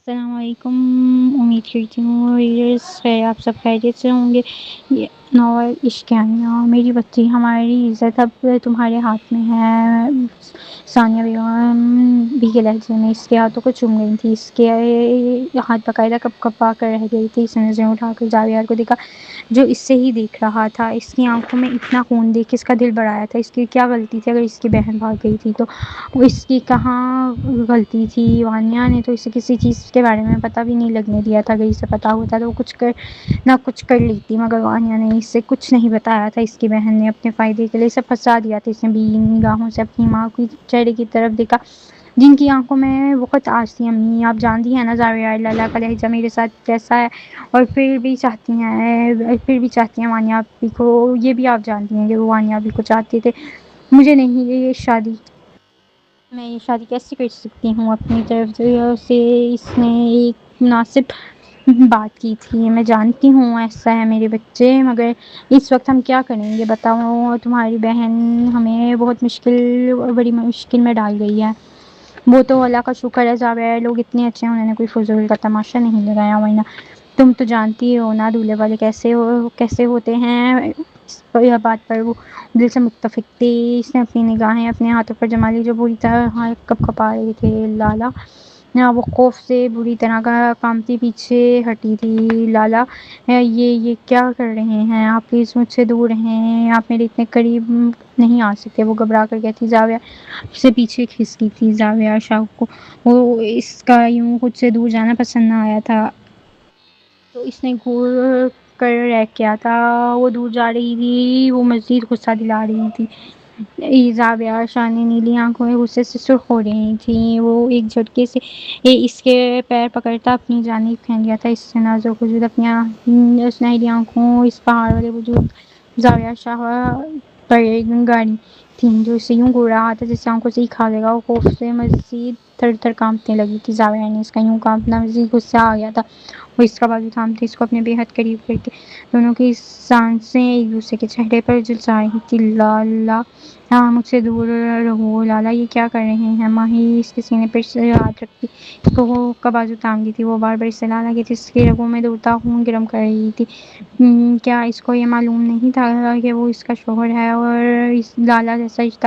السلام علیکم۔ امید کرتی ہوں ریڈرز آپ سب خیریت سے ہوں گے۔ یہ ناول عشقیانیہ میری بچی ہماری عزت اب تمہارے ہاتھ میں ہے۔ ثانیہ بیگم بھی کے لہجے میں اس کے ہاتھوں کو چوم گئی تھی۔ اس کے ہاتھ باقاعدہ کپ کپا کر رہ گئی تھی۔ اس نے نظریں اٹھا کر جاویار کو دیکھا جو اس سے ہی دیکھ رہا تھا۔ اس کی آنکھوں میں اتنا خون دیکھ اس کا دل بڑھ آیا تھا۔ اس کی کیا غلطی تھی؟ اگر اس کی بہن بھاگ گئی تھی تو اس کی کہاں غلطی تھی؟ وانیہ نے تو اسے کسی چیز کے بارے میں پتہ بھی نہیں لگنے دیا تھا۔ اگر اسے پتہ ہوتا تو وہ کچھ کر لیتی، مگر وانیہ نے اسے کچھ نہیں بتایا تھا۔ اس کی بہن نے اپنے فائدے کے لیے اسے پھنسا دیا تھا۔ اس نے بھیگی نگاہوں سے اپنی ماں کے چہرے کی طرف دیکھا جن کی آنکھوں میں بہت آج تھی۔ امی، آپ جانتی ہیں نا زاویار لالا کا لہجہ میرے ساتھ کیسا ہے، اور پھر بھی چاہتی ہیں وانیہ آپی کو۔ یہ بھی آپ جانتی ہیں کہ وہ وانیہ آپی کو چاہتے تھے، مجھے نہیں۔ میں یہ شادی کیسے کر سکتی ہوں؟ اپنی طرف سے اس نے ایک مناسب بات کی تھی۔ میں جانتی ہوں ایسا ہے میرے بچے، مگر اس وقت ہم کیا کریں گے بتاؤ؟ تمہاری بہن ہمیں بڑی مشکل میں ڈال گئی ہے۔ وہ تو اللہ کا شکر ہے زاویار لوگ اتنے اچھے ہیں، انہوں نے کوئی فضول کا تماشا نہیں لگایا، ورنہ تم تو جانتی ہو نا دولہے والے کیسے ہوتے ہیں۔ اس بات پر وہ دل سے متفق تھی۔ اس نے اپنی نگاہیں اپنے ہاتھوں پر جما لی جو بری طرح کپ کپا رہے تھے۔ لالا وہ خوف سے بری طرح کانپتی پیچھے ہٹی تھی۔ لالا، یہ کیا کر رہے ہیں آپ؟ پلیز مجھ سے دور رہیں، آپ میرے اتنے قریب نہیں آ سکتے، وہ گھبرا کر کہتی۔ زاویار سے پیچھے کھسکی تھی۔ زاویار شاہ کو اس کا یوں خود سے دور جانا پسند نہ آیا تھا، تو اس نے گھور کر رہ کیا تھا۔ وہ دور جا رہی تھی، وہ مزید غصہ دلا رہی تھی۔ زاویار شاہ نے نیلی آنکھوں غصے سے سرخ ہو رہی تھیں۔ وہ ایک جھٹکے سے اس کے پیر پکڑتا اپنی جانب پھینک دیا تھا۔ اس سے نازک وجود اپنی سنہری آنکھوں اس پہاڑ والے وجود زاویار شاہ پر گاڑی تھی جو اسے یوں گھور رہا تھا جیسے آنکھوں سے ہی کھا لے گا۔ وہ خوف سے مزید تھر تھر کانپنے لگی تھی۔ زاویار نے اس کا یوں کانپنا مزید غصہ آ گیا تھا۔ وہ اس کا بازو تھامتے اس کو اپنے بے حد قریب کر کے دونوں کی سانسیں ایک دوسرے کے چہرے پر جھلسا رہی تھی۔ لالا، مجھ سے دور رہو۔ لالا، یہ کیا کر رہے ہیں؟ ماہی اس کے سینے پر ہاتھ رکھتی اس کا بازو تھام لی تھی۔ وہ بار بار اس سے لالا کی اس کی رگوں میں دوڑتا خون گرم کر رہی تھی۔ کیا اس کو یہ معلوم نہیں تھا کہ وہ اس کا شوہر ہے اور لالا جیسا رشتہ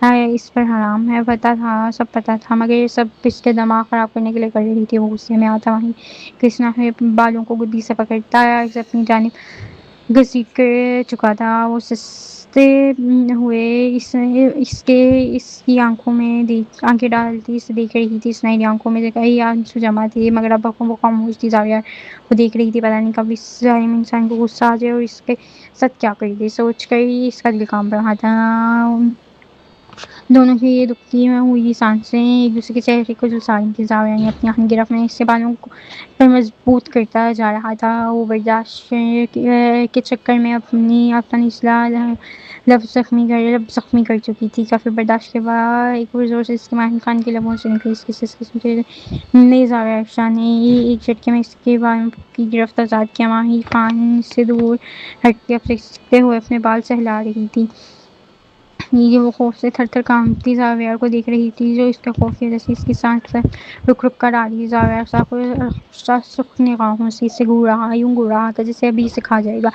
اس پر حرام ہے؟ سب پتا تھا، مگر یہ سب اس کے دماغ خراب کرنے کے لیے کر رہی تھی۔ وہ غصے میں آتا وہیں کرشنا کے بالوں کو گدی سے پکڑتا اسے اپنی جانب گھسیٹ کر چکا تھا۔ وہ سستے ہوئے اس کی آنکھوں میں آنکھیں ڈالتی اسے دیکھ رہی تھی۔ سنہری آنکھوں میں کئی آنسو جمع تھے، مگر اب وہ خاموش تھی۔ زاویار وہ دیکھ رہی تھی، پتہ نہیں کب اس ظالم انسان کو غصہ آ جائے اور اس کے ساتھ کیا کر دے۔ سوچ کر ہی اس کا دل کانپ رہا تھا۔ دونوں کی یہ دکھتی ہوئی سانسیں ایک دوسرے کے چہرے کو جھلسا رہی تھیں۔ زاویار نے اپنی آنکھیں گرفت میں اس کے بالوں پر مضبوط کرتا جا رہا تھا۔ وہ برداشت کے چکر میں اپنا نچلا لب زخمی کر چکی تھی۔ کافی برداشت کے بعد ایک بار زور سے اس کے ماہر خان کے لبوں سے نکلی اس کی سسکی سنتے نے زاویار شاہ نے ایک جھٹکے میں اس کے بالوں کی گرفت آزاد کیا۔ ماہر خان اس سے دور ہٹ کے پھسکتے ہوئے اپنے بال سہلا رہی تھی۔ وہ خوف سے تھر تھر کانپتی زاویار کو دیکھ رہی تھی جو اس کے خوف کی وجہ سے اس کی سانس رک رک کر آ رہی۔ زاویار شاہ کو سرخ نگاہوں سے اسے یوں گھور رہا تھا جیسے ابھی اسے کھا جائے گا۔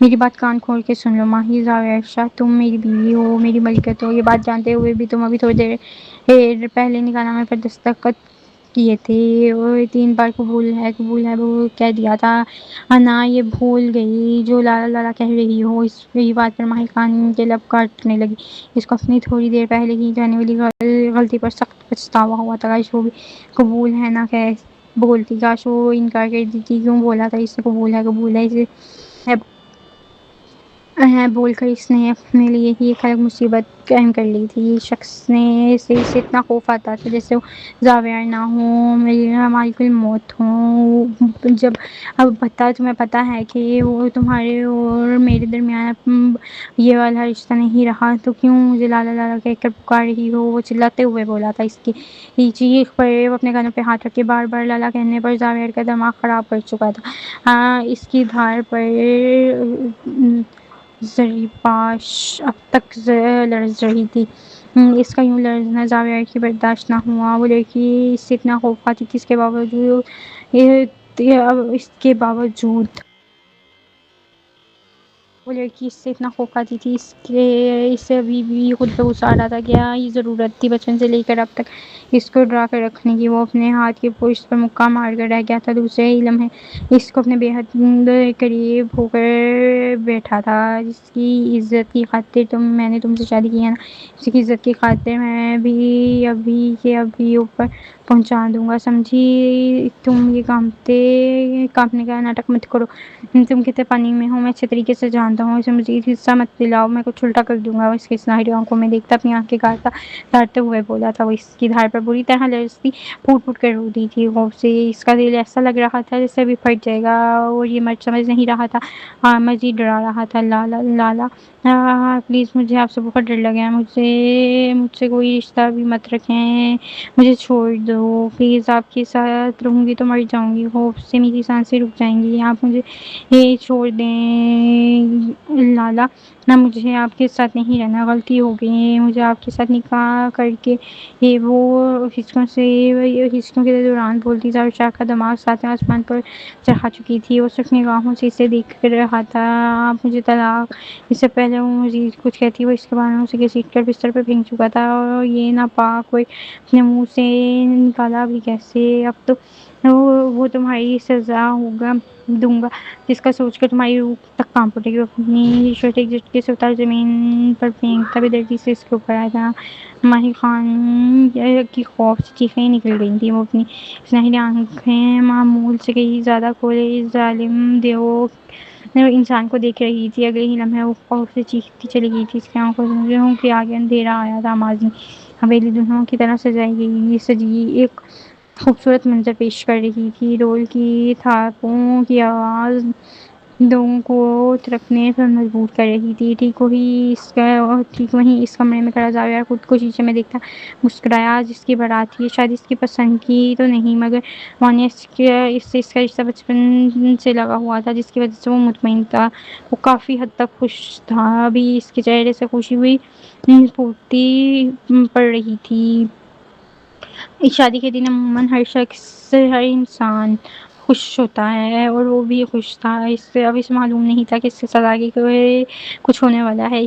میری بات کان کھول کے سن لو ماہی زاویار شاہ، تم میری بیوی ہو، میری ملکیت ہو۔ یہ بات جانتے ہوئے بھی تم ابھی تھوڑی دیر پہلے نکاح نامے پر دستخط کیے تھے اور 3 بار قبول ہے وہ کہہ دیا تھا نا؟ یہ بھول گئی جو لالا لالا کہہ رہی ہو؟ اس بات پر ماہر خان کے لب کاٹنے لگے۔ اس کو اپنی تھوڑی دیر پہلے کی جانے والی غلطی پر سخت پچھتاوا ہوا تھا۔ کاش وہ بھی قبول ہے نا بولتی، کاش وہ انکار کر دیتی۔ کیوں بولا تھا اس نے قبول ہے اسے بول کر اس نے اپنے لیے ہی ایک الگ مصیبت قائم کر لی تھی۔ شخص سے اسے اتنا خوف آتا تھا جیسے وہ زاویار نہ ہو، مالک الموت ہو۔ جب اب تمہیں پتا ہے کہ وہ تمہارے اور میرے درمیان یہ والا رشتہ نہیں رہا تو کیوں مجھے لالا لالا کہہ کر پکار رہی ہو؟ وہ چلاتے ہوئے بولا تھا۔ اس کی چیخ پر وہ اپنے کانوں پہ ہاتھ رکھ کے بار بار لالا کہنے پر زاویار کا دماغ خراب کر چکا تھا۔ اس کی دھار پر زری پاش اب تک لرز رہی تھی۔ اس کا یوں لرزنا زاویہ کی برداشت نہ ہوا۔ وہ لڑکی اس سے اتنا خوف کھاتی تھی، اس کے باوجود وہ لڑکی اس سے اتنا خوف کھاتی تھی، اس سے ابھی بھی خود پہ غصہ آ رہا تھا۔ کیا یہ ضرورت تھی بچپن سے لے کر اب تک اس کو ڈرا کر رکھنے کی؟ وہ اپنے ہاتھ کی پشت پر مکہ مار کر رہ گیا تھا۔ دوسرے ہی لمحے اس کو اپنے بے حد قریب ہو کر بیٹھا تھا۔ جس کی عزت کی خاطر میں نے تم سے شادی کی ہے نا، اسی کی عزت کی خاطر میں بھی ابھی کے ابھی اوپر پہنچا دوں گا، سمجھی؟ تم یہ کانپنے کا ناٹک مت کرو۔ تم کتنے پانی میں ہو میں اچھے طریقے سے جانتا ہوں۔ اسے مزید حصہ مت دلاؤ، میں کچھ الٹا کر دوں گا۔ اس کے سنہری آنکھوں میں دیکھتا اپنی آنکھیں دھاڑتے ہوئے بولا تھا۔ وہ اس کی دھاڑ پر بری طرح لرزتی پھوٹ پھوٹ کر رو رہی تھی خوف سے۔ اس کا دل ایسا لگ رہا تھا جیسے ابھی پھٹ جائے گا، اور یہ مرد سمجھ نہیں رہا تھا، مزید ڈرا رہا تھا۔ لالا پلیز، مجھے آپ سے بہت ڈر لگا ہے، مجھ سے کوئی رشتہ بھی مت رکھیں، مجھے چھوڑ دو پلیز، آپ کے ساتھ رہوں گی تو مر جاؤں گی، خوف سے میری سانسیں رک جائیں گی، آپ مجھے یہ چھوڑ دیں لالا، نہ مجھے آپ کے ساتھ نہیں رہنا، غلطی ہو گئی، مجھے آپ کے ساتھ نکاح کر کے وہ ہچکیوں کے دوران بولتی تھا، اور شاہ کا دماغ ساتویں آسمان پر چڑھا چکی تھی۔ وہ صرف نگاہوں سے اسے دیکھ کر رہا تھا۔ آپ مجھے طلاق۔ اس سے پہلے وہ مزید کچھ کہتی، وہ اس کے بالوں سے گھسیٹ کر بستر پر پھینک چکا تھا، اور یہ ناپاک اور اپنے منہ سے نکالا بھی کیسے؟ اب تو وہ تمہاری سزا دوں گا، جس کا سوچ کر تمہاری روح تک کانپ اٹھے گی۔ وہ اپنی شرٹ ایک جھٹکے سے اتار زمین پر پھینکتا بے دردی سے اس کے اوپر آیا تھا۔ ماہر خان کی خوف سے چیخیں نکل گئی تھیں۔ وہ اپنی سنہری آنکھیں معمول سے کہیں زیادہ کھولے اس ظالم دیو انسان کو دیکھ رہی تھی۔ اگلے ہی لمحے وہ خوف سے چیختی چلی گئی تھی۔ اس کی آنکھوں کے آگے اندھیرا آیا تھا۔ ماضی حویلی دلہنوں کی طرح سجی ایک خوبصورت منظر پیش کر رہی تھی۔ ڈول کی تھاپوں کی آواز لوگوں کو تڑپنے پر مجبور کر رہی تھی۔ ٹھیک وہیں اس کمرے میں کھڑا زاویہ خود کو شیشے میں دیکھتا مسکرایا۔ جس کی بارات تھی، شاید اس کی پسند کی تو نہیں، مگر وانیہ اس کا رشتہ بچپن سے لگا ہوا تھا، جس کی وجہ سے وہ مطمئن تھا۔ وہ کافی حد تک خوش تھا۔ ابھی اس کے چہرے سے خوشی ہوئی پھوٹتی پڑ رہی تھی۔ اس شادی کے دن عموماً ہر انسان خوش ہوتا ہے، اور وہ بھی خوش تھا۔ اب اسے معلوم نہیں تھا کہ اس کے ساتھ آگے کچھ ہونے والا ہے۔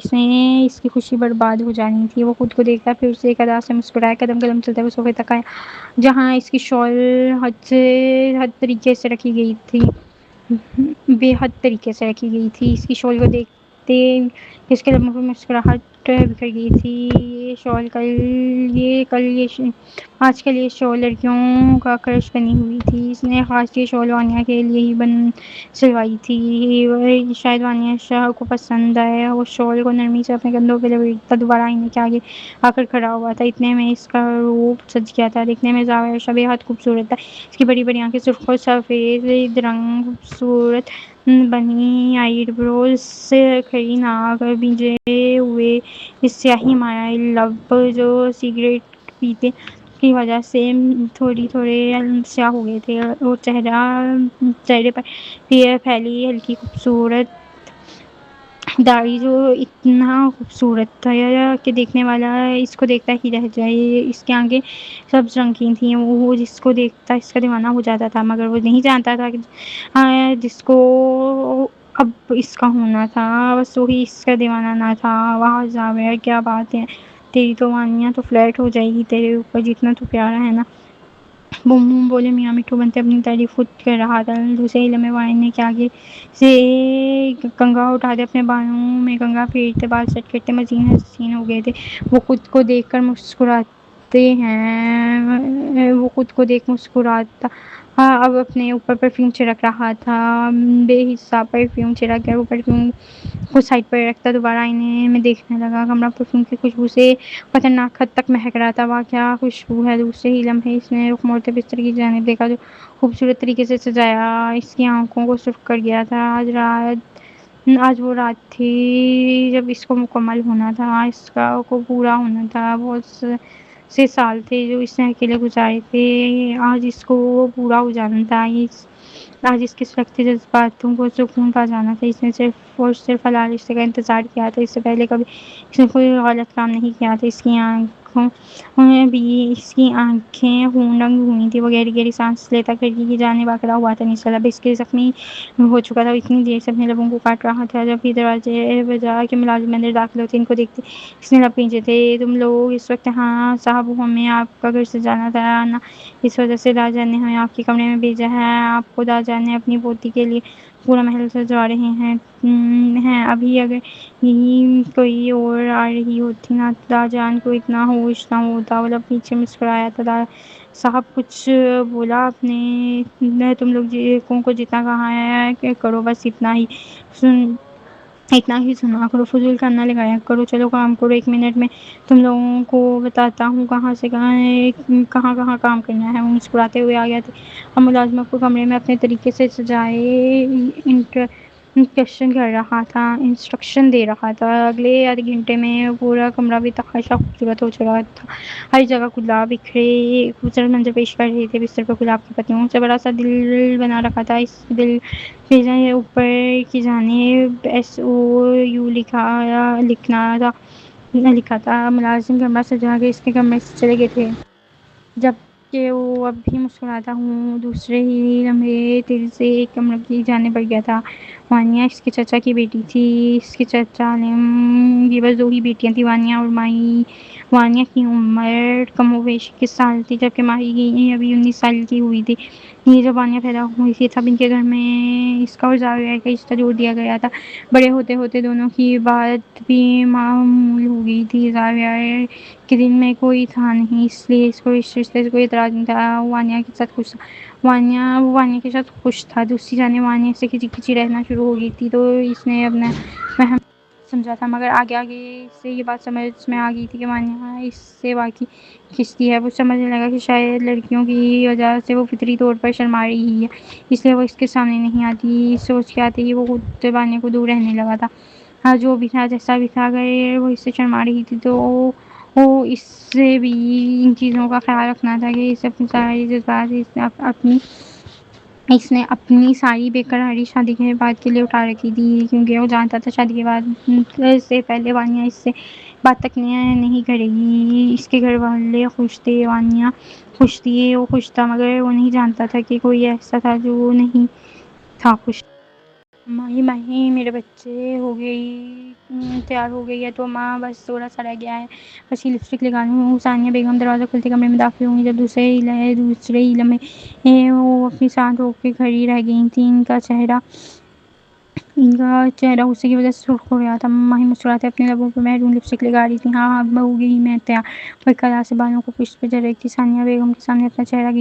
اس کی خوشی برباد ہو جانی تھی۔ وہ خود کو دیکھتا، پھر اسے ایک ادا سے مسکرایا۔ قدم قدم چلتے ہوئے صوفے تک آیا، جہاں اس کی شال حد طریقے سے رکھی گئی تھی، بے حد طریقے سے رکھی گئی تھی۔ اس کی شال کو دیکھتے اس کے لبوں پر مسکراہٹ بکھر گئی تھی۔ آج کل یہ شال لڑکیوں کا کرش بنی ہوئی تھی۔ اس نے خاص یہ شال وانیہ کے لیے ہی سلوائی تھی۔ شاید وانیہ شاہ کو پسند آئے۔ وہ شال کو نرمی سے اپنے کندھوں پہ لپیٹتا دوبارہ آئینے کے آگے آ کر کھڑا ہوا تھا۔ اتنے میں اس کا روپ سج گیا تھا۔ دیکھنے میں زاویہ شاہ بے حد خوبصورت تھا۔ اس کی بڑی بڑی آنکھیں، سرخ اور سفید رنگ، خوبصورت بنی آئی بروز، کھری ناک، اور بھیجے ہوئے سیاہی مائل لب جو سگریٹ پینے کی وجہ سے تھوڑے سیاہ ہو گئے تھے، اور چہرے پر پھیلی ہلکی خوبصورت داڑھی جو اتنا خوبصورت تھا کہ دیکھنے والا اس کو دیکھتا ہی رہ جائے۔ اس کی آنکھیں سبز رنگ کی تھیں۔ وہ جس کو دیکھتا اس کا دیوانہ ہو جاتا تھا، مگر وہ نہیں جانتا تھا کہ جس کو اب اس کا ہونا تھا، بس وہی اس کا دیوانہ نہ تھا۔ واہ زاویہ، کیا بات ہے! تیری تو وانیہ تو فلیٹ ہو جائے گی تیرے اوپر، جتنا تو پیارا ہے نا۔ بوم بوم بولے میاں مٹھو بنتے اپنی تعریف خود کر رہا تھا۔ دوسرے ہی لمحے وانیہ کے آگے سے کنگھا اٹھاتے اپنے بالوں میں کنگھا پھیرتے بال سیٹ کرتے مزید حسین ہو گئے تھے۔ وہ خود کو دیکھ مسکراتا اب اپنے اوپر پرفیوم چھڑک رہا تھا، بے حساب پرفیوم چھڑک کر وہ پرفیوم کو سائڈ پر رکھتا دوبارہ آئینے میں دیکھنے لگا۔ کمرہ پرفیوم کی خوشبو سے خطرناک حد تک مہک رہا تھا۔ واہ کیا خوشبو ہے! دوسرے ہی لمحے اس نے رخ موڑتے بستر کی جانب دیکھا جو خوبصورت طریقے سے سجایا اس کی آنکھوں کو سرخ کر گیا تھا۔ آج وہ رات تھی جب اس کو مکمل ہونا تھا، اس کو پورا ہونا تھا۔ بہت سے سال تھے جو اس نے اکیلے گزارے تھے، آج اس کو وہ پورا ہو جانا تھا۔ آج اس کے سخت جذباتوں کو سکون پا جانا تھا۔ اس نے صرف اور صرف حلال رشتے کا انتظار کیا تھا، اس سے پہلے کبھی اس نے کوئی غلط کام نہیں کیا تھا۔ اس کی آنکھوں میں بھی اس کی آنکھیں خون رنگ ہوئی تھی، وہ گہری گہری سانس لیتا کھڑکی کی جانب آکڑا ہوا تھا۔ نچلا لب اس کے زخمی ہو چکا تھا، وہ اتنی دیر سے اپنے لبوں کو کاٹ رہا تھا جب بھی دروازے بجا کے ملازم اندر داخل ہوتے ان کو دیکھتے اس نے لب کھینچے تھے۔ تم لوگ اس وقت؟ ہاں صاحب، ہمیں آپ کا گھر سے جانا تھا نا، اس وجہ سے دادا نے ہمیں آپ کے کمرے میں بھیجا ہے۔ آپ کو دادا نے اپنی پوتی کے لیے پورا محل سجوا رہے ہیں ابھی اگر یہی کوئی اور آ رہی ہوتی نا تو دادا کو اتنا ہوش نہ ہوتا۔ وہ لب پیچھے مسکرایا تھا۔ صاحب کچھ بولا آپ نے؟ تم لوگ کو جتنا کہا ہے کہ کرو بس اتنا ہی سنا کرو، فضول کرنا لگایا کرو، چلو کام کرو۔ 1 منٹ میں تم لوگوں کو بتاتا ہوں کہاں سے کہاں کام کرنا ہے۔ وہ مسکراتے ہوئے آ گیا تھا اور ملازموں کو کمرے میں اپنے طریقے سے سجائے انسٹرکشن دے رہا تھا۔ اگلے آدھے گھنٹے میں پورا کمرہ بھی تحاشا خوبصورت ہو چکا تھا۔ ہر جگہ گلاب بکھرے خوبصورت منظر پیش کر رہے تھے۔ بستر پر گلاب کی پتیوں سے بڑا سا دل بنا رکھا تھا۔ اس دل پہ اوپر کی جانب SOU لکھا تھا۔ ملازم کمرہ سجا کے اس کے کمرے سے چلے گئے تھے جبکہ وہ اب بھی مسکراتا ہوں دوسرے ہی لمحے دل سے ایک کمرے کی جانب بڑھ گیا تھا۔ وانیا اس کے چچا کی بیٹی تھی۔ اس کے چچا عالم کی بس 2 ہی بیٹیاں تھیں، وانیا اور ماہی۔ وانیا کی عمر کم و بیش 21 سال تھی جبکہ ماہی کی ابھی 19 سال کی ہوئی تھی۔ یہ جب وانیا پیدا ہوئی تھی تب ان کے گھر میں اس کا اور زاویہ کا رشتہ جوڑ دیا گیا تھا۔ بڑے ہوتے ہوتے دونوں کی بات بھی معمول ہو گئی تھی۔ زاویہ کے دل میں کوئی تھا نہیں، اس لیے اس کو اس رشتے سے کوئی اعتراض نہیں تھا۔ وہ وانیا کے ساتھ خوش تھا۔ دوسری جانب وانیا سے کھچی کھچی رہنا شروع ہو گئی تھی تو اس نے اپنا وہم سمجھا تھا، مگر آگے سے یہ بات سمجھ میں آ گئی تھی کہ وانیا اس سے واقعی کھنچتی ہے۔ وہ سمجھنے لگا کہ شاید لڑکیوں کی وجہ سے وہ فطری طور پر شرما رہی ہے، اس لیے وہ اس کے سامنے نہیں آتی۔ سوچ کے آتے ہی وہ خود وانیا کو دور رہنے لگا تھا۔ ہاں جو بھی تھا جیسا بھی تھا، اگر وہ اس سے شرما رہی تھی تو وہ اس سے بھی ان چیزوں کا خیال رکھنا تھا کہ اس اپنی ساری جذبات اس نے اپنی ساری بے قراری شادی کے بعد کے لیے اٹھا رکھی تھی، کیونکہ وہ جانتا تھا شادی کے بعد سے پہلے وانیا اس سے بات تک نہیں کرے گی۔ اس کے گھر والے خوش تھے، وانیا خوش تھی، وہ خوش تھا، مگر وہ نہیں جانتا تھا کہ کوئی ایسا تھا جو وہ نہیں تھا خوش۔ ماہی میرے بچے تیار ہو گئی ہے تو ماں بس تھوڑا سا رہ گیا ہے، بس یہ لپسٹک لگا لوں۔ ثانیہ بیگم دروازہ کھلتے کمرے میں داخل ہوئی جب دوسرے ہی لمحے وہ اپنی سانس روک کے کھڑی رہ گئی تھی۔ ان کا چہرہ غصے کی وجہ سے سرخ ہو گیا تھا۔ ماہی مسکراتے اپنے لبوں پر محرون لپسٹک لگا رہی تھی۔ ہاں اب ہو گئی میں تیار، وہ کلا سے بالوں کو پشت پہ جھڑ رہی تھی۔ ثانیہ بیگم کے سامنے اپنا چہرہ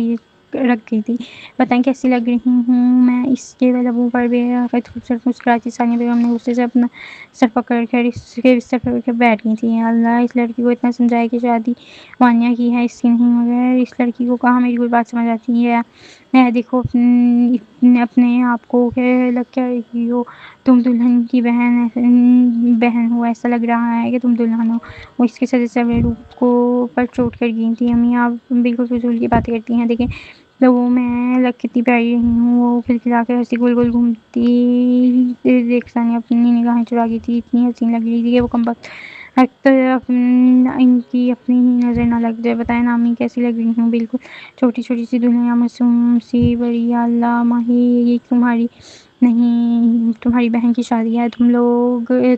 رکھ گئی تھی۔ بتائیں کیسی لگ رہی ہوں میں؟ اس کے لبوں پر بے حد خوبصورت مسکراہٹ تھی۔ ثانیہ بیگم نے غصے سے اپنا سر پکڑ کر اس کے بستر پر اٹھ کر بیٹھ گئی تھی۔ اللہ اس لڑکی کو اتنا سمجھائے کہ شادی وانیا کی ہے، اس کی نہیں، مگر اس لڑکی کو کہاں میری کوئی بات سمجھ آتی ہے۔ دیکھو اپنے آپ کو لگ کیا رہی ہو؟ تم دلہن کی بہن ہو، ایسا لگ رہا ہے کہ تم دلہن ہو۔ وہ اس کے سجے سورے روپ پر چوٹ کر گئی تھی۔ امی آپ بالکل فضول کی باتیں کرتی ہیں، دیکھیں تو میں لگ کتنی پیاری رہی ہوں۔ وہ کھلکھلا کر ہنسی، گول گول گھومتی دیکھ ثانیہ اپنی نگاہیں چرا گئی تھی۔ اتنی حسین لگ رہی تھی کہ وہ کمبخت ان کی اپنی ہی نظر نہ لگ جائے۔ بتائیں نا امی کیسی لگ رہی ہوں؟ بالکل چھوٹی سی دنیا، معصوم سی بڑی۔ یا اللہ ماہی، یہ تمہاری نہیں تمہاری بہن کی شادی ہے،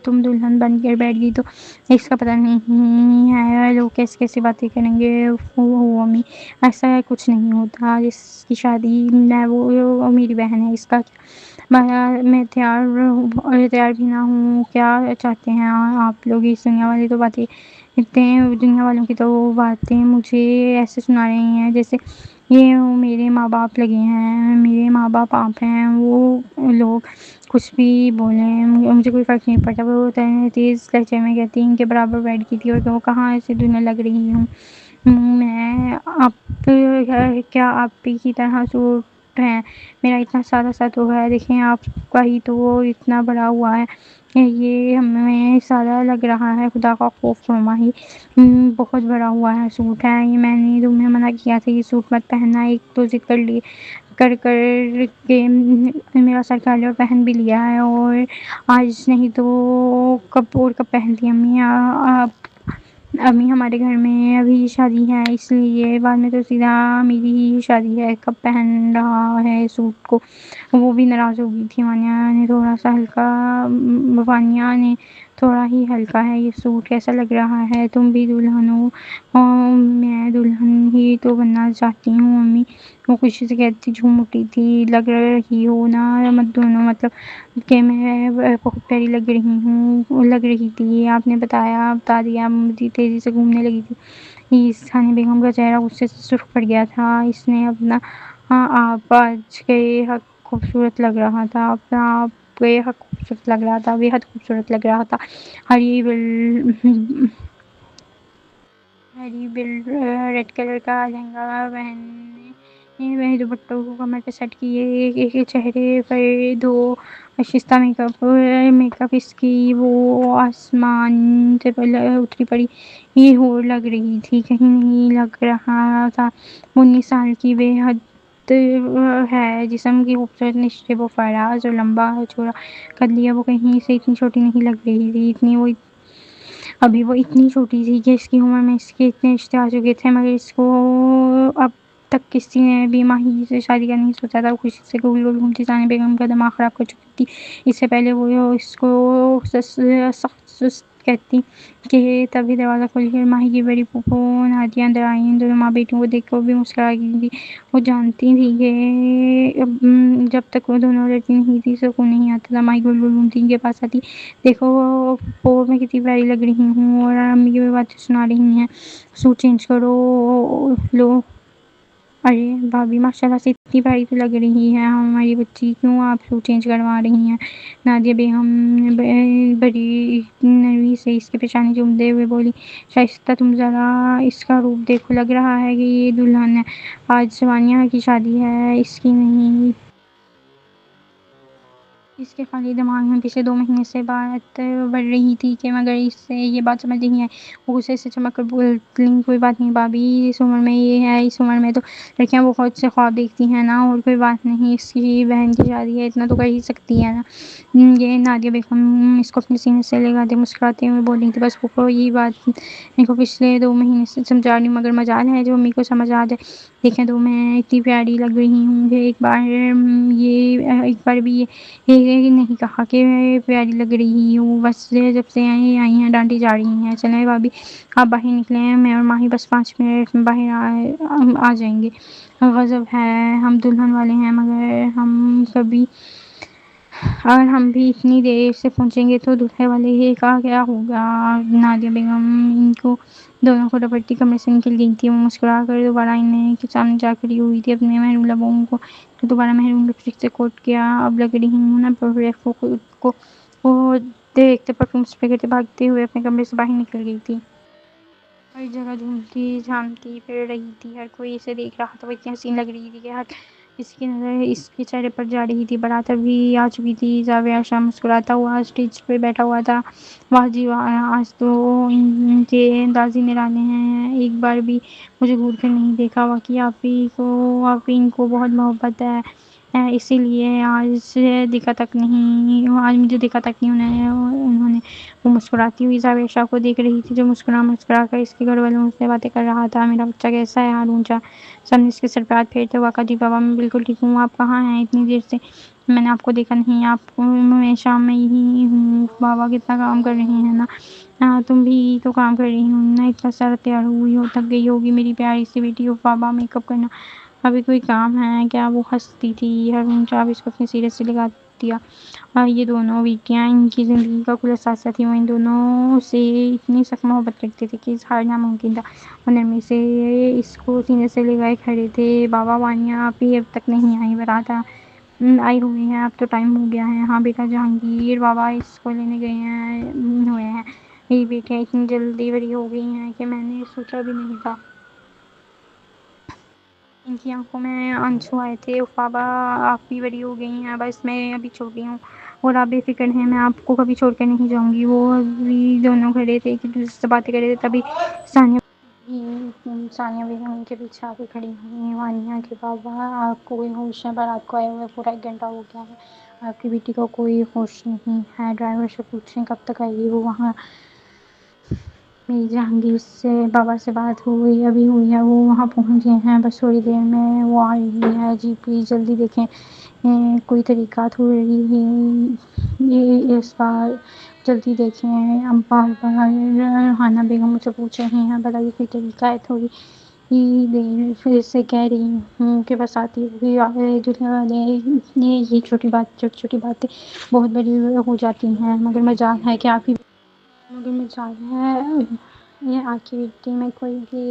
تم دلہن بن کر بیٹھ گئی تو اس کا پتہ نہیں ہے لوگ کیسی باتیں کریں گے۔ ہو امی، ایسا کچھ نہیں ہوتا، جس کی شادی ہے وہ میری بہن ہے، اس کا کیا؟ میں تیار بھی نہ ہوں۔ کیا چاہتے ہیں آپ لوگ؟ اس دنیا والوں کی تو باتیں مجھے ایسے سنا رہے ہیں جیسے یہ میرے ماں باپ لگے ہیں، میرے ماں باپ آپ ہیں، وہ لوگ کچھ بھی بولیں مجھے کوئی فرق نہیں پڑتا۔ وہ تیز لہجے میں کہتی ان کے برابر بیٹھ گئی تھی اور وہ کہاں ایسے دنیا لگ رہی ہوں میں؟ کیا آپ کی طرح ہے، میرا اتنا سادہ سا تو ہے، دیکھیں آپ کا ہی تو وہ اتنا بڑا ہوا ہے، یہ ہمیں سادہ لگ رہا ہے، خدا کا خوف فرما ہی بہت بڑا ہوا ہے سوٹ ہے یہ، میں نے تمہیں منع کیا تھا یہ سوٹ مت پہننا، ایک تو ضد کر کے میرا سر کھا لیا اور پہن بھی لیا ہے، اور آج نہیں تو کب اور کب پہنتی امی ہمارے گھر میں ابھی شادی ہے، اس لیے بعد میں تو سیدھا میری ہی شادی ہے، کب پہن رہا ہے سوٹ کو، وہ بھی ناراض ہو گئی تھی، وانیہ نے تھوڑا ہی ہلکا ہے یہ سوٹ، کیسا لگ رہا ہے، تم بھی دلہن ہو، میں دلہن ہی تو بننا چاہتی ہوں امی، وہ خوشی سے کہتی جھوم اٹھی تھی، لگ رہی ہو نا مت دونوں، مطلب کہ میں بہت پیاری لگ رہی تھی، آپ نے بتا دیا، مجھے تیزی سے گھومنے لگی تھی، ثانیہ بیگم کا چہرہ غصے سے سرخ پڑ گیا تھا، اس نے اپنا آپ آج کے حق خوبصورت لگ رہا تھا، اپنا آپ بے حد خوبصورت لگ رہا تھا، ہری بل ریڈ کلر کا لہنگا پہنے دوپٹوں کو کمر پہ سیٹ کیے، چہرے پر دو شستہ میک اپ اس کی وہ آسمان سے اتری پڑی یہ ہو لگ رہی تھی، کہیں نہیں لگ رہا تھا 19 سال کی، بے حد ہے جسم کی خوبصورت نشو و فراز اور لمبا چوڑا قد لیا، وہ کہیں سے اتنی چھوٹی نہیں لگ رہی تھی، ابھی وہ اتنی چھوٹی تھی کہ اس کی عمر میں اس کے اتنے رشتے آ چکے تھے، مگر اس کو اب تک کسی نے بھی ماہی سے شادی کا نہیں سوچا تھا، خوشی سے گول گول گھومتی ثانیہ بیگم کا دماغ خراب کر چکی تھی، اس سے پہلے وہ اس کو سخت سست کہتی کہ تبھی دروازہ کھول کر ماہی کی بڑی پھوپھو نادیہ اندر آئیں، دونوں ماں بیٹیوں کو دیکھ کر وہ بھی مسکرا رہی تھی، وہ جانتی تھی کہ جب تک وہ دونوں لڑتی نہیں تھی سکون نہیں آتا تھا، ماہی گول گول گھومتی ان کے پاس آتی، دیکھو وہ میں کتنی پیاری لگ رہی ہوں، اور امی کی باتیں سنا رہی ہیں، سوٹ چینج کرو لو، ارے بھابھی ماشاء اللہ سے اتنی پیاری تو لگ رہی ہے ہماری بچی، کیوں آپ سوٹ چینج کروا رہی ہیں، نادیہ بیگم بڑی نرمی سے اس کے پیشانی چومتے ہوئے بولی، شائستہ تم ذرا اس کا روپ دیکھو، لگ رہا ہے کہ یہ دلہن ہے، آج ثانیہ کی شادی ہے اس کی نہیں، اس کے خالی دماغ میں پچھلے 2 مہینے سے بات بڑھ رہی تھی کہ مگر اس سے یہ بات سمجھ نہیں آئی، وہ غصے سے چمک کر بولی، کوئی بات نہیں بھابھی، اس عمر میں یہ ہے، اس عمر میں تو لڑکیاں بہت سے خواب دیکھتی ہیں نا، اور کوئی بات نہیں، اس کی بہن کی شادی ہے، اتنا تو کر ہی سکتی ہے نا، یہ نادیہ بیگم اس کو اپنے سینے سے لگاتے مسکراتے ہوئے بول رہی تھی، بس پھوپھو یہی بات میرے کو پچھلے 2 مہینے سے سمجھا رہی ہوں، مگر مجال ہے جو امی کو سمجھ آ جائے، دیکھیں تو میں اتنی پیاری لگ رہی ہوں کہ ایک بار بھی یہ نہیں کہا کہ میں پیاری لگ رہی ہوں، بس جب سے آئی ہیں ڈانٹی جا رہی ہیں، چلیں بھابھی آپ باہر نکلے ہیں، میں اور ماہی بس 5 منٹ میں باہر آ جائیں گے، غضب ہے ہم دلہن والے ہیں، مگر ہم بھی اتنی دیر سے پہنچیں گے تو دولہے والے کا کیا ہوگا، نادیہ بیگم ان کو دونوں کو ڈپٹتی کمرے سے نکل گئی تھی، وہ مسکرا کر دوبارہ آئینے کے سامنے جا کھڑی ہوئی تھی، اپنے محروم لبوں کو دوبارہ محروم لپسٹک سے کوٹ کیا، اب لگ رہی ہوں نا پرفیکٹ، وہ خود کو دیکھتے پرفیوم اسپرے کرتے بھاگتے ہوئے اپنے کمرے سے باہر نکل گئی تھی، ہر جگہ جھومتی جھامتی پھر رہی تھی، ہر کوئی اسے دیکھ رہا تھا، وہ اتنی حسین لگ رہی تھی کہ ہر اس کی نظر اس کے چہرے پر جا رہی تھی، بارات بھی آ چکی تھی، زاویہ شاہ مسکراتا ہوا اسٹیج پہ بیٹھا ہوا تھا، واہ جی واہ، آج تو ان کے انداز ہی نرانے ہیں، ایک بار بھی مجھے گھور کر نہیں دیکھا، واقعی آپ ہی ان کو بہت محبت ہے، اسی لیے آج مجھے دیکھا تک نہیں انہوں نے، وہ مسکراتی ہوئی زاویہ شاہ کو دیکھ رہی تھی جو مسکرا کر اس کے گھر والوں سے باتیں کر رہا تھا، میرا بچہ کیسا ہے، ہاتھ اونچا سب نے اس کے سر پہ ہاتھ پھیرتے ہوا کہا، جی بابا میں بالکل ٹھیک ہوں، آپ کہاں ہیں اتنی دیر سے، میں نے آپ کو دیکھا نہیں، آپ کو میں شام میں ہی ہوں، بابا کتنا کام کر رہے ہیں نا، تم بھی تو کام کر رہی ہو نا، اتنا سارا تیار ہوئی ہو، تھک گئی ہوگی میری پیاری سی بیٹی، ہو بابا میک اپ کرنا ابھی کوئی کام ہے کیا، وہ ہنستی تھی، ہر چاپ اس کو اپنے سیرت سے لگا دیا، یہ دونوں بیٹیاں ان کی زندگی کا کل اثاثہ تھی، وہ ان دونوں سے اتنی سخت محبت کرتے تھے کہ اظہار ناممکن تھا، وہ نرمی سے اس کو سینے سے لگائے کھڑے تھے، بابا وانیہ آپ ہی اب تک نہیں آئی، بارات آئی ہوئی ہے، اب تو ٹائم ہو گیا ہے، ہاں بیٹا جہانگیر بابا اس کو لینے ہوئے ہیں، میری بیٹیاں اتنی جلدی بڑی ہو گئی ہیں کہ میں نے سوچا بھی نہیں تھا، ان کی آنکھوں میں آنسو آئے تھے، بابا آپ بھی بڑی ہو گئی ہیں، بس میں ابھی چھوٹی ہوں اور آپ بے فکر ہیں، میں آپ کو کبھی چھوڑ کے نہیں جاؤں گی۔ وہ ابھی دونوں کھڑے تھے کہ دوسرے سے باتیں کر رہے تھے، تبھی ثانیہ بیگم ان کے پیچھے آ کے کھڑی ہوئی، وانیہ کہ بابا آپ کو کوئی ہوش ہے؟ بارات کو آئے ہوئے پورا 1 گھنٹہ ہو گیا ہے، آپ کی بیٹی کو کوئی ہوش نہیں ہے، ڈرائیور سے پوچھیں کب تک آئے گی وہ وہاں۔ میری جہانگیر سے بابا سے بات ہوئی، ابھی ہوئی ہے، وہ وہاں پہنچ گئے ہیں، بس تھوڑی دیر میں وہ آ رہی ہے، جی پلیز جلدی دیکھیں کوئی طریقہ تھوڑی یہ اس بار جلدی دیکھیں۔ اب بار بار روحانہ بیگم مجھ سے پوچھ رہی ہیں بتائیے کوئی طریقہ ہے، تھوڑی دیر پھر سے کہہ رہی ہوں کہ بس آتی ہوئی دنیا والے یہ چھوٹی چھوٹی باتیں بہت بڑی ہو جاتی ہیں، مگر مجال ہے کہ آپ کی مگر مجال ہے یہ آپ کی بیٹی میں کوئی بھی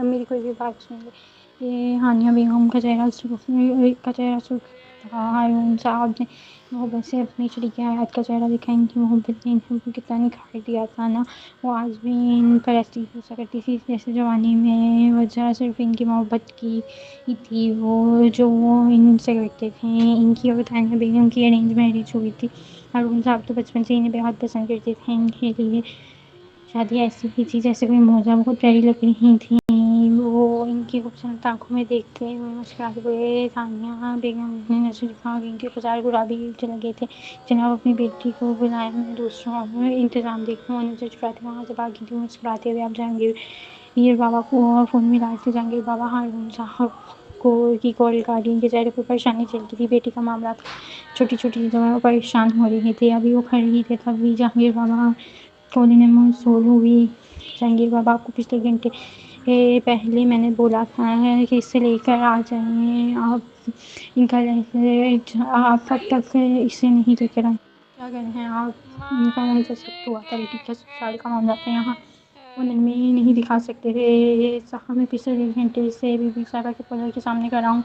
میری کوئی بھی بات سن لے۔ یہ ہانیہ بیگم کا چہرہ سرخ تھا۔ ہارون صاحب نے محبت سے اپنی شریک حیات کا چہرہ دکھا، ان کی محبت نے انہیں وہ کتنا نکھار دیا تھا نا، وہ آج بھی ان پر ایسی غصہ کرتی تھی جیسے جوانی میں وجہ صرف ان کی محبت کی ہی تھی، وہ جو وہ ان سے کرتے تھے۔ ان کی اور ثانیہ بیگم کی ارینج میرج ہوئی تھی، ہارون صاحب تو بچپن سے انہیں بہت پسند کرتے تھے، ان کے لیے شادی ایسی ہی تھی جیسے کوئی معجزہ، بہت پیاری لگ رہی تھیں وہ، ان کی خوبصورت آنکھوں میں دیکھتے ہوئے مسکراتے ہوئے ثانیہ بیگم نے نظر دکھا کہ ان کے خزائے گلابی کھلنے لگے تھے۔ جناب اپنی بیٹی کو بلائیں، میں دوسروں انتظام دیکھوں۔ وہ نظر چراتے وہاں سے بھاگی تھی مسکراتے ہوئے۔ اب جہانگیر بابا کو فون میں لاے تھے، جہانگیر بابا ہارون صاحب کی کال کاٹ، ان کے چہرے پر پریشانی چل رہی تھی، بیٹی کا معاملہ تھا، چھوٹی چھوٹی چیزوں میں وہ پریشان ہو رہے تھے۔ ابھی وہ کھڑے تھے تبھی جہانگیر بابا کالے میں موصول ہوئی۔ جہانگیر بابا آپ کو پچھلے گھنٹے پہلے میں نے بولا تھا کہ اسے لے کر آ جائیں، آپ ان کا آپ اب تک اسے نہیں لے کر آئے، کیا کر رہے ہیں آپ؟ ان کا لہجہ سخت ہوا تھا، بیٹی کا سسرال کا معاملہ تھا، یہاں وہ نرمی نہیں دکھا سکتے تھے صاحب۔ میں پچھلے 1 گھنٹے سے بی بی صاحبہ کے پلر کے سامنے کھڑا ہوں،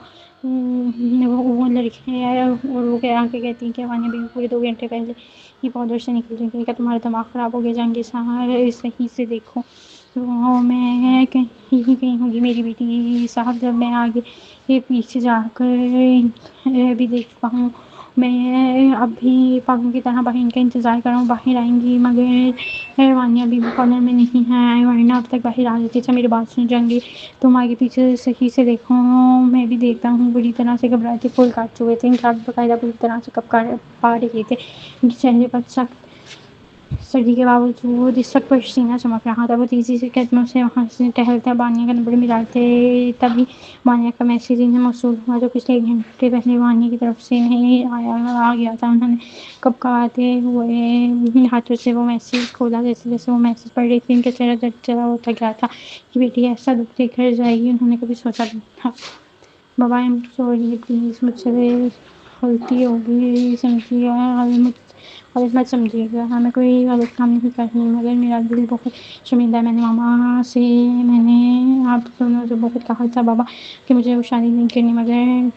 وہ لڑکی ہے اور وہ آ کے کہتی ہیں کہ وانیہ بیگم پورے 2 گھنٹے پہلے ہی پودر سے نکل گئی، کیا تمہارا دماغ خراب ہو گیا جہانگیر صاحب؟ صحیح سے دیکھو، میں کہیں ہوگی میری بیٹی صاحب، جب میں آگے پیچھے جا کر بھی دیکھتا ہوں، میں اب بھی پاگلوں کی طرح باہر ان کا انتظار کر رہا ہوں، باہر آئیں گی مگر وانیہ بیگم کارنر میں نہیں ہے، ورنہ اب تک باہر آ جاتی۔ اچھا میری بات سن جہانگیر، تم آگے پیچھے صحیح سے دیکھو، میں بھی دیکھتا ہوں۔ بری طرح سے گھبرائے تھے، پھول کاٹ چکے تھے، ان کے ہاتھ باقاعدہ بری طرح سے کب پا رہے تھے، ان کے چہرے پر سخت سردی کے باوجود اس وقت پسینہ چمک رہا تھا۔ وہ تیزی سے قدموں سے وہاں سے ٹہلتے وانیہ کا نمبر ملاتے، تبھی وانیہ کا میسج انہیں موصول ہوا جو پچھلے 1 گھنٹے پہلے وانیہ کی طرف سے نہیں آ گیا تھا۔ انہوں نے کپکپاتے ہوئے ہاتھوں سے وہ میسج کھولا، جیسے جیسے وہ میسج پڑھ رہی تھی ان کا چہرہ جلا ہوتا گیا تھا کہ بیٹی ایسا دکھ دے کر جائے گی، انہوں نے کبھی سوچا نہیں تھا۔ بابا آئی ایم سوری، پلیز مجھ سے غلطی ہوگی، سمجھیے غلط مت سمجھیے گا، ہمیں کوئی غلط کام نہیں کرنی، مگر میرا دل بہت شرمندہ ہے۔ میں نے ماما سے میں نے آپ دونوں سے بہت کہا تھا بابا کہ مجھے وہ شادی نہیں کرنی، مگر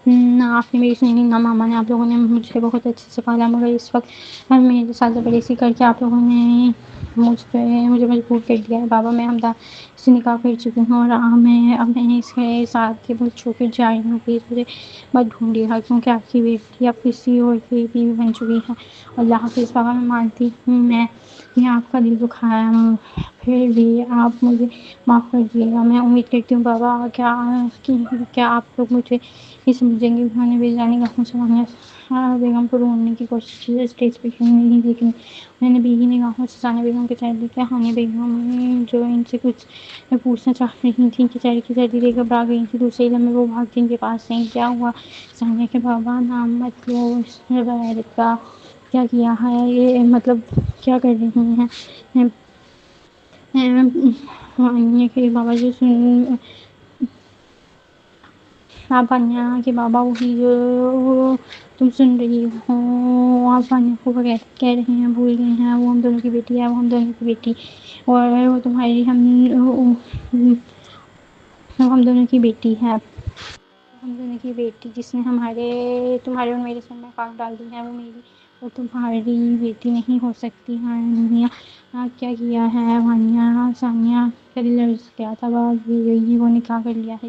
نہ آپ نے میری سنی نہ ماما نے، آپ لوگوں نے مجھے بہت اچھے سے پالا، مگر اس وقت میرے ساتھ زبردستی کر کے آپ لوگوں نے مجھے مجبور کر دیا ہے۔ بابا میں ہمدان سے نکاح کر چکی ہوں اور اب میں اس کے ساتھ کے بہت چھو کر جا رہی ہوں، پلیز مجھے مت ڈھونڈیے گا، کیونکہ آپ کی بیٹی اب کسی اور کی بیوی بن چکی ہے۔ اللہ حافظ بابا، میں مانتی ہوں میں نے آپ کا دل دکھایا، پھر بھی آپ مجھے معاف کر دیجیے گا، میں امید کرتی ہوں بابا کیا آپ لوگ مجھے یہ سمجھیں گے۔ انہوں نے بے نگاہوں سے وانیہ بیگم کو ڈھونڈنے کی کوشش کی، اسٹیج پہ کیوں نہیں، لیکن انہوں نے بے نگاہوں سے ثانیہ بیگم کے چہرے دیکھے۔ ہانیہ بیگم جو ان سے کچھ پوچھنا چاہ رہی تھیں کہ چہرے کی زردی دیکھ کر گھبرا گئی تھیں، دوسرے ہی لمحے وہ بھاگتی ان کے پاس گئیں۔ کیا ہوا ثانیہ کے بابا؟ نام مت لو اس غیرت کا، کیا کیا ہے یہ، مطلب کیا کر رہی ہیں؟ وانیہ کے بابا آپ وانیہ کے بابا وہی جو تم سن رہی ہو، آپ وانیہ کو کہہ رہے ہیں، بھول گئے ہیں، وہ ہم دونوں کی بیٹی ہے، وہ ہم دونوں کی بیٹی، اور وہ تمہاری ہم دونوں کی بیٹی ہے، ہم دونوں کی بیٹی جس نے تمہارے اور میرے سر میں خاک ڈال دی ہے، وہ میری تو تمہاری بیٹی نہیں ہو سکتی ہانیہ، کیا کیا ہے ہانیہ؟ ثانیہ کا دل لرز گیا تھا، بات یہ وہ نکاح کر لیا ہے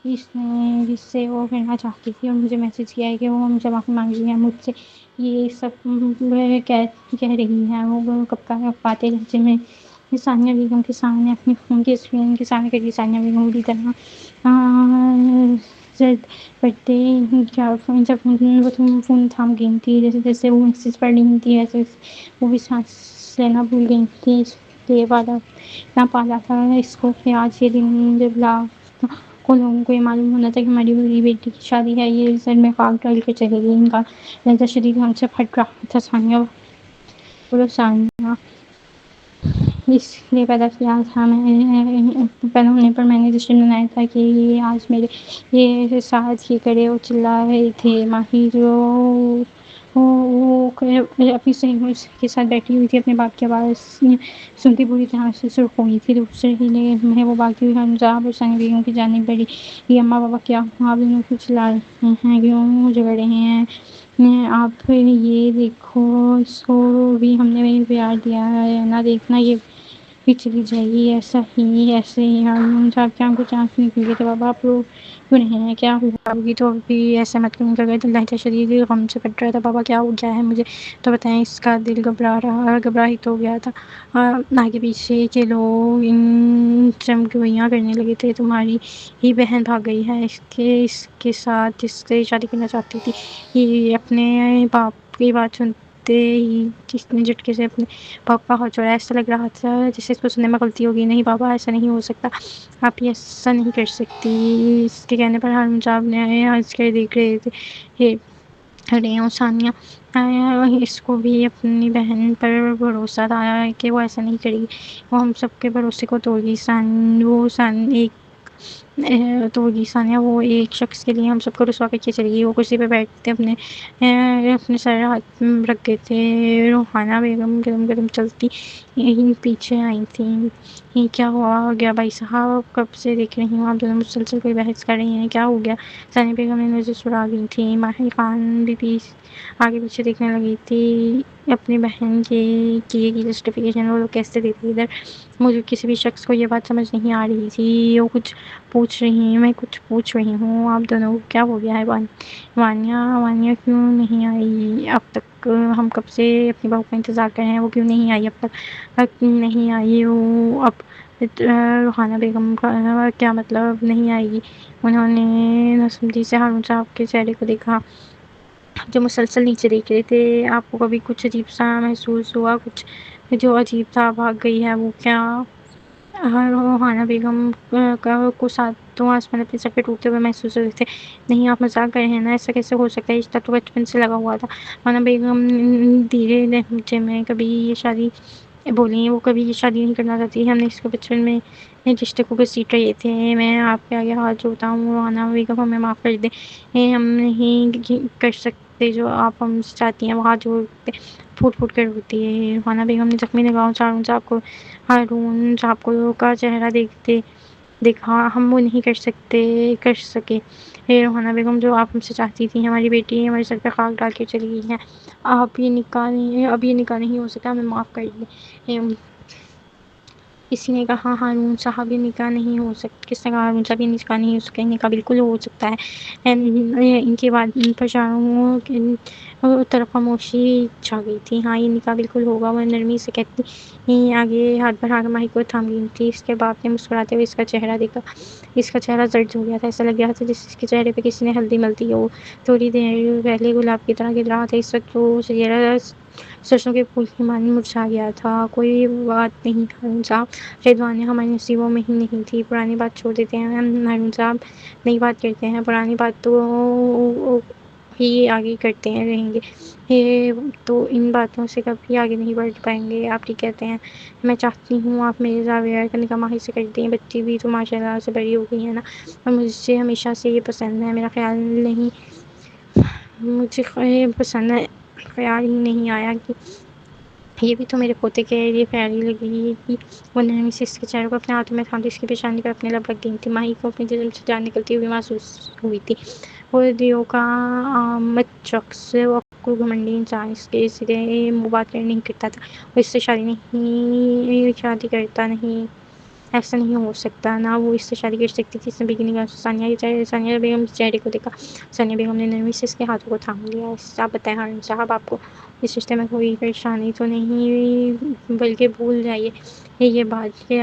اس نے جس سے وہ کرنا چاہتی تھی، اور مجھے میسج کیا ہے کہ وہ مجھے معافی مانگ رہی ہے مجھ سے، یہ سب کہہ رہی ہے وہ کب کا پاتے لہجے میں ثانیہ بیگم کے سامنے اپنی فون کی اسکرین کے سامنے کری۔ ثانیہ بیگم بری طرح زد پڑتے جب وہ فون تھام گئی تھی، جیسے جیسے وہ میسج پڑھ رہی تھی ایسے وہ بھی سانس لینا بھول گئی تھی۔ اس لیے نہ پالا تھا اس کو کہ آج یہ دن جب کو لوگوں کو یہ معلوم ہونا تھا کہ ہماری بڑی بیٹی کی شادی ہے، یہ سر میں خاک ڈال کے چلے گئی۔ ان کا لہجہ شدید ہم سے پھٹ رہا تھا۔ ثانیہ بولو ثانیہ، اس لیے پیدا کیا تھا پیدا ہونے پر میں نے جشن منایا تھا کہ یہ آج میرے یہ ساتھ یہ کرے۔ وہ چلا رہے تھے ماہی جو وہ اپنی سہیلیوں کے ساتھ بیٹھی ہوئی تھی، اپنے باپ کی آواز سنتی بری طرح سے سرخ ہوئی تھی۔ دوسرے ہی میں وہ بھاگتی ہوئی حمزہ اور ثانیہ بیگم کی جانب بڑھی۔ یہ اماں بابا کیا ہوا؟ آپ دونوں کیوں چلا رہے ہیں؟ کیوں جھگڑ رہے ہیں؟ آپ یہ دیکھو، اس کو بھی ہم نے پیار دیا ہے نہ، دیکھنا یہ بھی چلی جائے گی۔ ایسے ہی ہارون صاحب کی آنکھوں سے آنسو نکل گئے تھے۔ بابا آپ رو کیوں رہے ہیں؟ کیا ہوا؟ ہوگی تو بھی ایسے مت کریں۔ ان کا لہجہ شدید غم سے پھٹ رہا تھا۔ بابا کیا ہو گیا ہے؟ مجھے تو بتائیں۔ اس کا دل گھبراہٹ ہو گیا تھا۔ آگے پیچھے کے لوگ ان چمگوئیاں کرنے لگے تھے۔ تمہاری ہی بہن بھاگ گئی ہے اس کے ساتھ جس سے شادی کرنا چاہتی تھی۔ یہ اپنے باپ کی بات سنتے ہی اس نے جھٹکے سے اپنے باپ کا ہاتھ چھوڑا۔ ایسا لگ رہا تھا جیسے اس کو سننے میں غلطی ہوگی۔ نہیں بابا، ایسا نہیں ہو سکتا، آپ یہ ایسا نہیں کر سکتی۔ اس کے کہنے پر ہارون صاحب نے ہنس کر دیکھ رہے تھے۔ ارے ثانیہ، اس کو بھی اپنی بہن پر بھروسہ تھا کہ وہ ایسا نہیں کرے گی۔ وہ ہم سب کے بھروسے کو توڑ گئی۔ ثانیہ وہ ایک شخص کے لیے ہم سب کو رسوا کر کے چلی گئی۔ وہ کرسی پہ بیٹھتے اپنے سر ہاتھ رکھ گئے تھے۔ روحانہ بیگم قدم قدم چلتی پیچھے آئی تھی۔ کیا ہوا گیا بھائی صاحب؟ کب سے دیکھ رہی ہوں آپ دونوں مسلسل کوئی بحث کر رہی ہیں، کیا ہو گیا؟ ثانیہ بیگم نے نظر چرا لی تھی۔ ماہی خان بھی آگے پیچھے دیکھنے لگی تھی۔ اپنی بہن کے کیے کی جسٹیفیکیشن وہ لوگ کیسے دیتے ادھر؟ مجھے کسی بھی شخص کو یہ بات سمجھ نہیں آ رہی تھی۔ وہ کچھ پوچھ رہی، میں کچھ پوچھ رہی ہوں، آپ دونوں کو کیا ہو گیا ہے؟ وانیہ کیوں نہیں آئی اب تک؟ ہم کب سے اپنی بہو کا انتظار کر رہے ہیں، وہ کیوں نہیں آئی اب تک؟ نہیں آئی وہ اب؟ روحانہ بیگم کا کیا مطلب نہیں آئے گی؟ انہوں نے ناسمجھی سے ہارون صاحب کے چہرے کو دیکھا جو مسلسل نیچے دیکھ رہے تھے۔ آپ کو کبھی کچھ عجیب سا محسوس ہوا؟ کچھ جو عجیب تھا بھاگ گئی ہے وہ کیا؟ روحانہ بیگم کو ساتوں آسمان اپنے سر پہ ٹوٹتے ہوئے محسوس ہو رہے تھے۔ نہیں آپ مذاق کر رہے ہیں نا؟ ایسا کیسے ہو سکتا ہے؟ رشتہ تو بچپن سے لگا ہوا تھا۔ روحانہ بیگم دھیرے لہجے میں بولی، وہ کبھی یہ شادی نہیں کرنا چاہتی۔ ہم نے اس کو بچپن میں رشتے کو گھسیٹ رہے تھے۔ میں آپ کے آگے ہاتھ جوڑتا ہوں روحانہ بیگم، ہمیں معاف کر دیں۔ ہم نہیں کر سکتے جو آپ ہم سے چاہتی ہیں۔ وہ ہاتھ جوڑتے پھوٹ پھوٹ کر روتی ہے۔ روحانہ بیگم نے زخمی نگاہوں سے ہارون صاحب کو کا چہرہ دیکھا۔ ہم وہ نہیں کر سکے۔ روحانہ بیگم جو آپ ہم سے چاہتی تھی، ہماری بیٹی ہمارے سر پہ خاک ڈال کے چلی گئی ہے۔ اب یہ نکاح نہیں ہو سکتا، ہمیں معاف کر دیں۔ کسی نے کہا ہارون صاحب یہ نکاح نہیں ہو سکتا؟ کس نے کہا ہارون صاحب یہ نکاح نہیں ہو سکتا؟ یہ نکاح بالکل ہو سکتا ہے۔ ان کی بات پر چاروں طرف خاموشی چھا گئی تھی۔ ہاں یہ نکاح بالکل ہوگا، وہ نرمی سے کہتی آگے ہاتھ بڑھا کر ماہی کو تھام لی تھی۔ اس کے باپ نے مسکراتے ہوئے اس کا چہرہ دیکھا۔ اس کا چہرہ زرد ہو گیا تھا، ایسا لگ رہا تھا جیسے اس کے چہرے پہ کسی نے ہلدی ملتی ہو۔ تھوڑی دیر پہلے گلاب کی طرح کھل رہا تھا، اس وقت وہ چہرہ سرسوں کے پھول کی مانند مرجھا گیا تھا۔ کوئی بات نہیں ہارون صاحب، شاید وانیہ ہمارے نصیبوں میں ہی نہیں تھی۔ پرانی بات چھوڑ دیتے ہیں ہارون صاحب، نئی بات کرتے ہیں۔ پرانی بات تو ہی آگے کرتے رہیں گے تو ان باتوں سے کبھی آگے نہیں بڑھ پائیں گے۔ آپ ٹھیک کہتے ہیں۔ میں چاہتی ہوں آپ میرے زاویہ کا نکاح ماہی سے کر دیں۔ بچی بھی تو ماشاء اللہ سے بڑی ہو گئی ہے نا، اور مجھے ہمیشہ سے یہ پسند ہے۔ خیال ہی نہیں آیا کہ یہ بھی تو میرے پوتے کے لیے خیال ہی لگے گی۔ وہ نرمی سے اس کے چہرے کو اپنے ہاتھوں میں تھامتی اس کی پیشانی پر اپنے لب رکھ گئی تھی۔ ماہی کو اپنے جسم سے جان نکلتی ہوئی محسوس ہوئی تھی۔ خودیوں کا آمد شخص وقت گھمنڈی انسان اس کے سرے منہ بات نہیں کرتا تھا، وہ اس سے شادی کرتا نہیں، ایسا نہیں ہو سکتا، نہ وہ اس سے شادی کر سکتی تھی۔ اس نے بیگم نگاہوں سے ثانیہ بیگم کے چہرے کو دیکھا۔ ثانیہ بیگم نے نرمی سے اس کے ہاتھوں کو تھام لیا۔ آپ بتائیں ہارون صاحب، آپ کو اس رشتے میں کوئی پریشانی تو نہیں؟ بلکہ بھول جائیے یہ بات کہ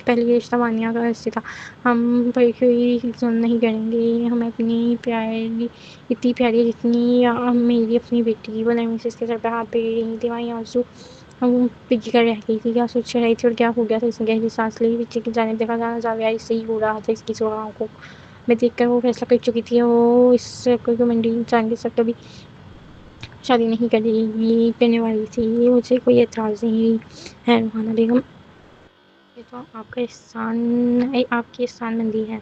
پہلے یہ رشتہ وانیہ کا سے تھا، ہم پر کوئی ظلم نہیں کریں گے، ہمیں اتنی پیاری ہے جتنی میری اپنی بیٹی۔ وہ نرمی سے اس کے سر پہ ہاتھ پھیر رہی تھی، وہیں آنسو پگھی کر رہ گئی تھی۔ کیا سوچ رہی تھی اور کیا ہو گیا تھا؟ اس نے گہری سانس لی، پیچھے کی جانب دیکھا۔ زاویہ اس سے ہی ہو رہا تھا، اس کی سرخ آنکھوں میں دیکھ کر وہ فیصلہ کر چکی تھی، وہ اس گھمنڈی انسان کے ساتھ کبھی شادی نہیں کرنے والی تھی۔ مجھے کوئی اعتراض نہیں ہے روحانہ بیگم، یہ تو آپ کی احسان مندی ہے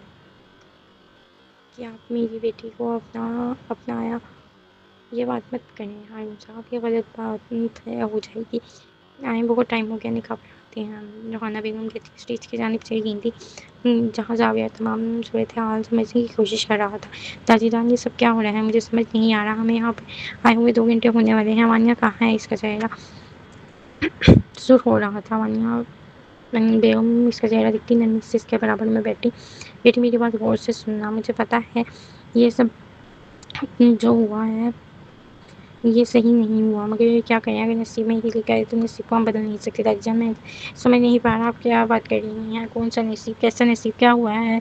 کہ آپ میری بیٹی کو اپنایا۔ یہ بات مت کریں ہارون صاحب، یہ غلط بات ہو جائے گی۔ آئیں، بہت ٹائم ہو گیا، نکاح پڑھاتے ہیں۔ روحانہ بیگم کہتی اسٹیج کی جانب چلی گئی تھی، جہاں زاویہ تمام صورتحال سمجھنے کی کوشش کر رہا تھا۔ دادی جان، یہ سب کیا ہو رہا ہے؟ مجھے سمجھ نہیں آ رہا، ہمیں یہاں آئے ہوئے 2 گھنٹے ہونے والے ہیں۔ وانیہ کہاں ہے؟ اس کا چہرہ سرخ ہو رہا تھا۔ وانیہ بیگم اس کا چہرہ دیکھتی نرمی سے اس کے برابر میں بیٹھی میری بات غور سے سننا، مجھے پتا ہے یہ سب جو ہوا ہے یہ صحیح نہیں ہوا، مگر کیا کریں، اگر نصیب میں ہی لکھا ہے تو نصیب کو ہم بدل نہیں سکتے۔ دادی جان، میں سمجھ نہیں پا رہا آپ کیا بات کر رہی ہیں، کون سا نصیب، کیسا نصیب، کیا ہوا ہے؟